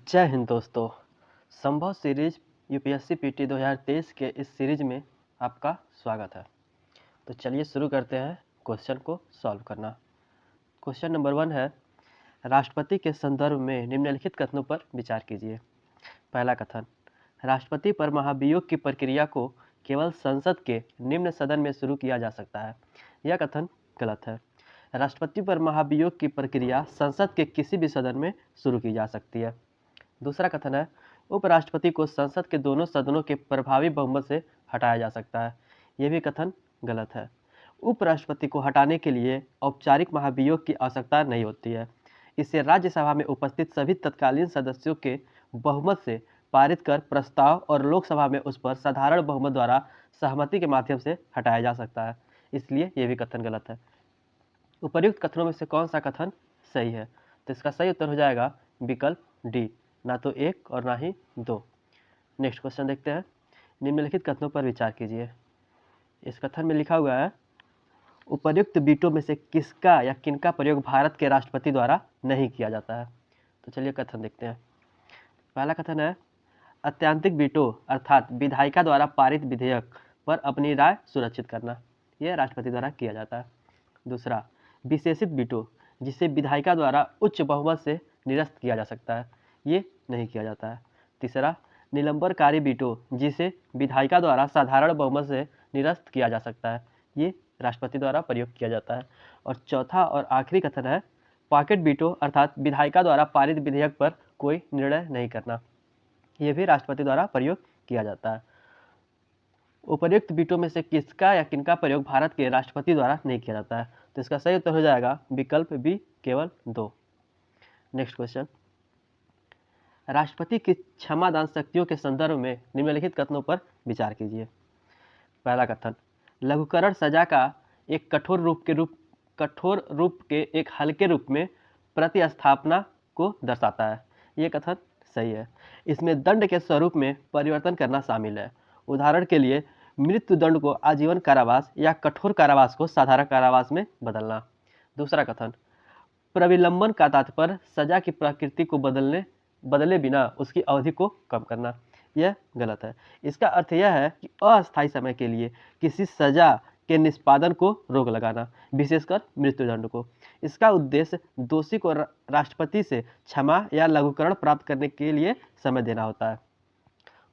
जय हिंद दोस्तों। संभव सीरीज यूपीएससी पीटी 2023 के इस सीरीज में आपका स्वागत है। तो चलिए शुरू करते हैं क्वेश्चन को सॉल्व करना। क्वेश्चन नंबर 1 है, राष्ट्रपति के संदर्भ में निम्नलिखित कथनों पर विचार कीजिए। पहला कथन, राष्ट्रपति पर महाभियोग की प्रक्रिया को केवल संसद के निम्न सदन में शुरू किया जा सकता है। यह कथन गलत है। राष्ट्रपति पर महाभियोग की प्रक्रिया संसद के किसी भी सदन में शुरू की जा सकती है। दूसरा कथन है, उपराष्ट्रपति को संसद के दोनों सदनों के प्रभावी बहुमत से हटाया जा सकता है। यह भी कथन गलत है। उपराष्ट्रपति को हटाने के लिए औपचारिक महाभियोग की आवश्यकता नहीं होती है। इसे राज्यसभा में उपस्थित सभी तत्कालीन सदस्यों के बहुमत से पारित कर प्रस्ताव और लोकसभा में उस पर साधारण बहुमत द्वारा सहमति के माध्यम से हटाया जा सकता है। इसलिए यह भी कथन गलत है। उपर्युक्त कथनों में से कौन सा कथन सही है? तो इसका सही उत्तर हो जाएगा विकल्प डी, ना तो 1 और ना ही 2। नेक्स्ट क्वेश्चन देखते हैं। निम्नलिखित कथनों पर विचार कीजिए। इस कथन में लिखा हुआ है, उपर्युक्त बीटों में से किसका या किनका प्रयोग भारत के राष्ट्रपति द्वारा नहीं किया जाता है? तो चलिए कथन देखते हैं। पहला कथन है, अत्यंतिक बीटो अर्थात विधायिका द्वारा पारित विधेयक पर अपनी राय सुरक्षित करना, यह राष्ट्रपति द्वारा किया जाता है। दूसरा, विशेषित बीटो जिसे विधायिका द्वारा उच्च बहुमत से निरस्त किया जा सकता है, ये नहीं किया जाता है। तीसरा, निलंबनकारी बीटो जिसे विधायिका द्वारा साधारण बहुमत से निरस्त किया जा सकता है, ये राष्ट्रपति द्वारा प्रयोग किया जाता है। और चौथा और आखिरी कथन है, पॉकेट बीटो अर्थात विधायिका द्वारा पारित विधेयक पर कोई निर्णय नहीं करना, यह भी राष्ट्रपति द्वारा प्रयोग किया जाता है। उपर्युक्त बीटों में से किसका या किनका प्रयोग भारत के राष्ट्रपति द्वारा नहीं किया जाता है? तो इसका सही उत्तर हो जाएगा विकल्प बी, केवल 2। नेक्स्ट क्वेश्चन, राष्ट्रपति की क्षमादान शक्तियों के संदर्भ में निम्नलिखित कथनों पर विचार कीजिए। पहला कथन, लघुकरण सजा का एक कठोर रूप के एक हल्के रूप में प्रतिस्थापना को दर्शाता है। ये कथन सही है। इसमें दंड के स्वरूप में परिवर्तन करना शामिल है। उदाहरण के लिए मृत्यु दंड को आजीवन कारावास या कठोर कारावास को साधारण कारावास में बदलना। दूसरा कथन, प्रविलंबन का तात्पर्य सजा की प्रकृति को बदले बिना उसकी अवधि को कम करना, यह गलत है। इसका अर्थ यह है कि अस्थायी समय के लिए किसी सजा के निष्पादन को रोक लगाना, विशेषकर मृत्युदंड को। इसका उद्देश्य दोषी को राष्ट्रपति से क्षमा या लघुकरण प्राप्त करने के लिए समय देना होता है।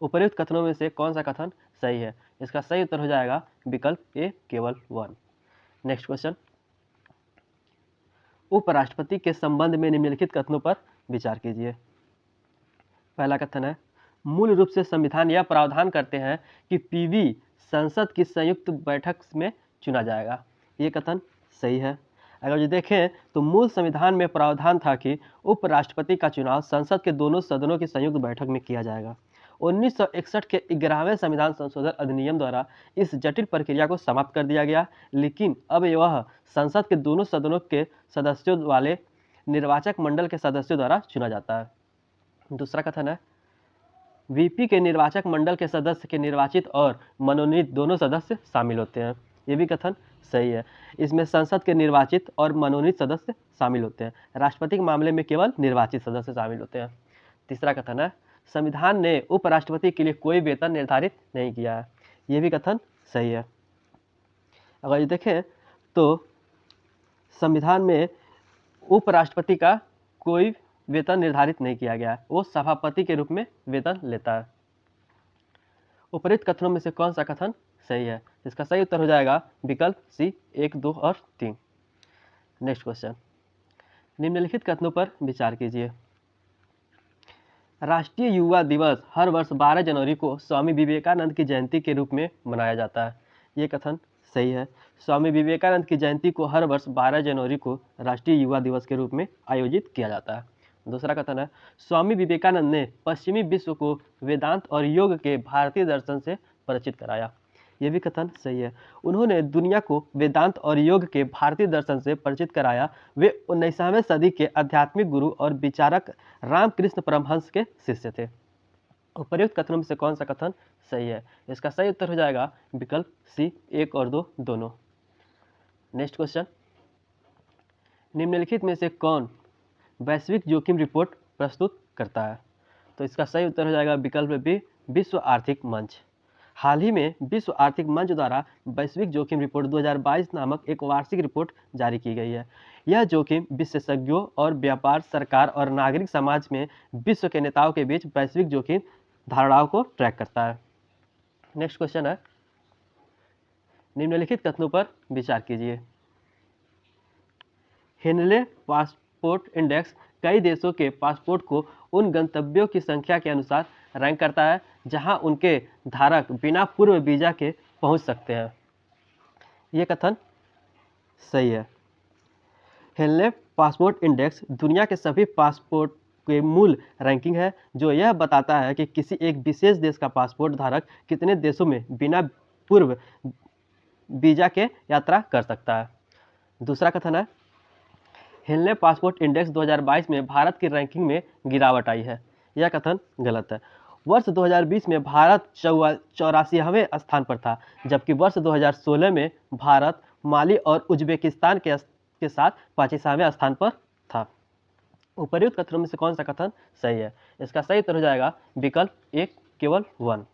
उपर्युक्त कथनों में से कौन सा कथन सही है? इसका सही उत्तर हो जाएगा विकल्प ए, केवल 1। नेक्स्ट क्वेश्चन, उपराष्ट्रपति के संबंध में निम्नलिखित कथनों पर विचार कीजिए। पहला कथन है, मूल रूप से संविधान यह प्रावधान करते हैं कि पीवी संसद की संयुक्त बैठक में चुना जाएगा। ये कथन सही है। अगर जो देखें तो मूल संविधान में प्रावधान था कि उपराष्ट्रपति का चुनाव संसद के दोनों सदनों की संयुक्त बैठक में किया जाएगा। 1961 के 11वें संविधान संशोधन अधिनियम द्वारा इस जटिल प्रक्रिया को समाप्त कर दिया गया, लेकिन अब यह संसद के दोनों सदनों के सदस्यों वाले निर्वाचक मंडल के सदस्यों द्वारा चुना जाता है। दूसरा कथन है, वीपी के निर्वाचक मंडल के सदस्य के निर्वाचित और मनोनीत दोनों सदस्य शामिल होते हैं। ये भी कथन सही है। इसमें संसद के निर्वाचित और मनोनीत सदस्य शामिल होते हैं। राष्ट्रपति के मामले में केवल निर्वाचित सदस्य शामिल होते हैं। तीसरा कथन है, संविधान ने उपराष्ट्रपति के लिए कोई वेतन निर्धारित नहीं किया है। ये भी कथन सही है। अगर ये देखें तो संविधान में उपराष्ट्रपति का कोई वेतन निर्धारित नहीं किया गया है, वो सभापति के रूप में वेतन लेता है। उपर्युक्त कथनों में से कौन सा कथन सही है? इसका सही उत्तर हो जाएगा विकल्प सी, 1, 2 और 3। नेक्स्ट क्वेश्चन, निम्नलिखित कथनों पर विचार कीजिए। राष्ट्रीय युवा दिवस हर वर्ष 12 जनवरी को स्वामी विवेकानंद की जयंती के रूप में मनाया जाता है। ये कथन सही है। स्वामी विवेकानंद की जयंती को हर वर्ष 12 जनवरी को राष्ट्रीय युवा दिवस के रूप में आयोजित किया जाता है। दूसरा कथन है, स्वामी विवेकानंद ने पश्चिमी विश्व को वेदांत और योग के भारतीय दर्शन से परिचित कराया। यह भी कथन सही है। उन्होंने दुनिया को वेदांत और योग के भारतीय दर्शन से परिचित कराया। वे 19वीं सदी के आध्यात्मिक गुरु और विचारक रामकृष्ण परमहंस के शिष्य थे। उपर्युक्त कथनों में से कौन सा कथन सही है? इसका सही उत्तर हो जाएगा विकल्प सी, 1 और 2 दोनों। नेक्स्ट क्वेश्चन, निम्नलिखित में से कौन वैश्विक जोखिम रिपोर्ट प्रस्तुत करता है? तो इसका सही उत्तर हो जाएगा विकल्प बी, विश्व आर्थिक मंच। हाल ही में विश्व आर्थिक मंच द्वारा वैश्विक जोखिम रिपोर्ट 2022 नामक एक वार्षिक रिपोर्ट जारी की गई है। यह जोखिम विशेषज्ञों और व्यापार, सरकार और नागरिक समाज में विश्व के नेताओं के बीच वैश्विक जोखिम धारणाओं को ट्रैक करता है। नेक्स्ट क्वेश्चन है, निम्नलिखित कथनों पर विचार कीजिए। हेनले पासपोर्ट इंडेक्स कई देशों के पासपोर्ट को उन गंतव्यों की संख्या के अनुसार रैंक करता है जहां उनके धारक बिना पूर्व वीजा के पहुंच सकते हैं। यह कथन सही है। हेनले पासपोर्ट इंडेक्स दुनिया के सभी पासपोर्ट के मूल रैंकिंग है जो यह बताता है कि किसी एक विशेष देश का पासपोर्ट धारक कितने देशों में बिना पूर्व वीजा के यात्रा कर सकता है। दूसरा कथन है, हेनले पासपोर्ट इंडेक्स 2022 में भारत की रैंकिंग में गिरावट आई है। यह कथन गलत है। वर्ष 2020 में भारत 84वें स्थान पर था, जबकि वर्ष 2016 में भारत माली और उज्बेकिस्तान के साथ 25वें स्थान पर था। उपर्युक्त कथनों में से कौन सा कथन सही है? इसका सही उत्तर हो जाएगा विकल्प एक, केवल 1।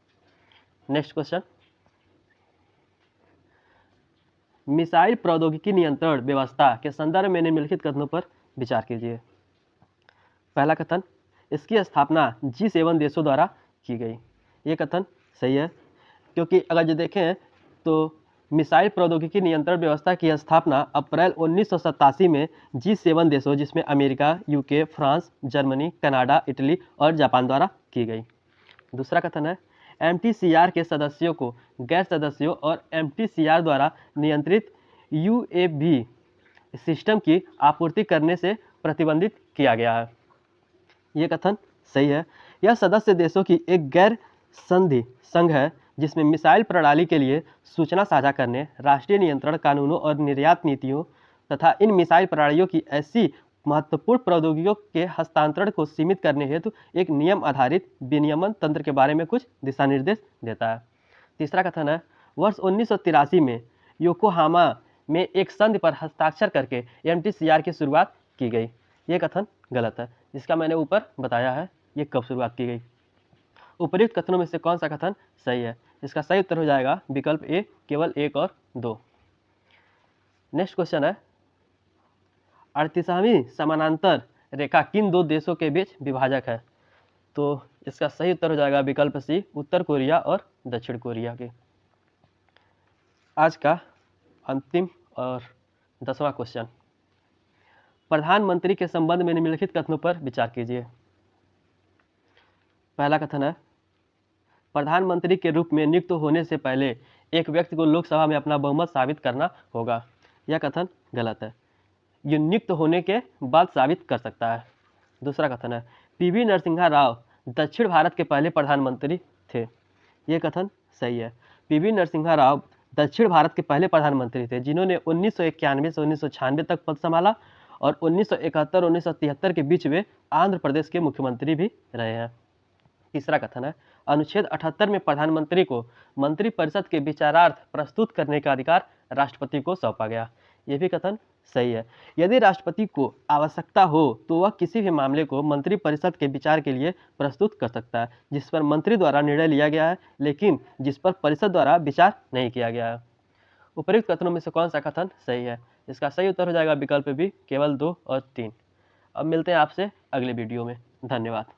नेक्स्ट क्वेश्चन, मिसाइल प्रौद्योगिकी नियंत्रण व्यवस्था के संदर्भ में निम्नलिखित कथनों पर विचार कीजिए। पहला कथन, इसकी स्थापना G7 देशों द्वारा की गई। ये कथन सही है, क्योंकि अगर जो देखें तो मिसाइल प्रौद्योगिकी नियंत्रण व्यवस्था की स्थापना अप्रैल 1987 में G7 देशों जिसमें America, UK, France, Germany, Canada, Italy और जापान द्वारा की गई। दूसरा कथन है, MTCR के सदस्यों को गैर सदस्यों और MTCR द्वारा नियंत्रित UAV सिस्टम की आपूर्ति करने से प्रतिबंधित किया गया है। ये कथन सही है। यह सदस्य देशों की एक गैर संधि संघ है जिसमें मिसाइल प्रणाली के लिए सूचना साझा करने, राष्ट्रीय नियंत्रण कानूनों और निर्यात नीतियों तथा इन मिसाइल प्रणालियों की ऐसी महत्वपूर्ण प्रौद्योगिकियों के हस्तांतरण को सीमित करने हेतु एक नियम आधारित विनियमन तंत्र के बारे में कुछ दिशा निर्देश देता है। तीसरा कथन है, वर्ष 1983 में योकोहामा में एक संधि पर हस्ताक्षर करके MTCR की शुरुआत की गई। ये कथन गलत है, जिसका मैंने ऊपर बताया है ये कब शुरुआत की गई। उपर्युक्त कथनों में से कौन सा कथन सही है? इसका सही उत्तर हो जाएगा विकल्प ए, केवल 1 और 2। नेक्स्ट क्वेश्चन है, 38वीं समानांतर रेखा किन दो देशों के बीच विभाजक है? तो इसका सही उत्तर हो जाएगा विकल्प सी, उत्तर कोरिया और दक्षिण कोरिया के। आज का अंतिम और 10वां क्वेश्चन, प्रधानमंत्री के संबंध में निम्नलिखित कथनों पर विचार कीजिए। पहला कथन है, प्रधानमंत्री के रूप में नियुक्त होने से पहले एक व्यक्ति को लोकसभा में अपना बहुमत साबित करना होगा। यह कथन गलत है, ये नियुक्त होने के बाद साबित कर सकता है। दूसरा कथन है, PV नरसिम्हा राव दक्षिण भारत के पहले प्रधानमंत्री थे। ये कथन सही है। PV नरसिम्हा राव दक्षिण भारत के पहले प्रधानमंत्री थे जिन्होंने 1991 से 1996 तक पद संभाला और 1971-1973 के बीच वे आंध्र प्रदेश के मुख्यमंत्री भी रहे हैं। तीसरा कथन है, अनुच्छेद 78 में प्रधानमंत्री को मंत्रिपरिषद के विचारार्थ प्रस्तुत करने का अधिकार राष्ट्रपति को सौंपा गया। यह भी कथन सही है। यदि राष्ट्रपति को आवश्यकता हो तो वह किसी भी मामले को मंत्रिपरिषद के विचार के लिए प्रस्तुत कर सकता है जिस पर मंत्री द्वारा निर्णय लिया गया है, लेकिन जिस पर परिषद द्वारा विचार नहीं किया गया है। उपर्युक्त कथनों में से कौन सा कथन सही है? इसका सही उत्तर हो जाएगा विकल्प बी, केवल 2 और 3। अब मिलते हैं आपसे अगले वीडियो में। धन्यवाद।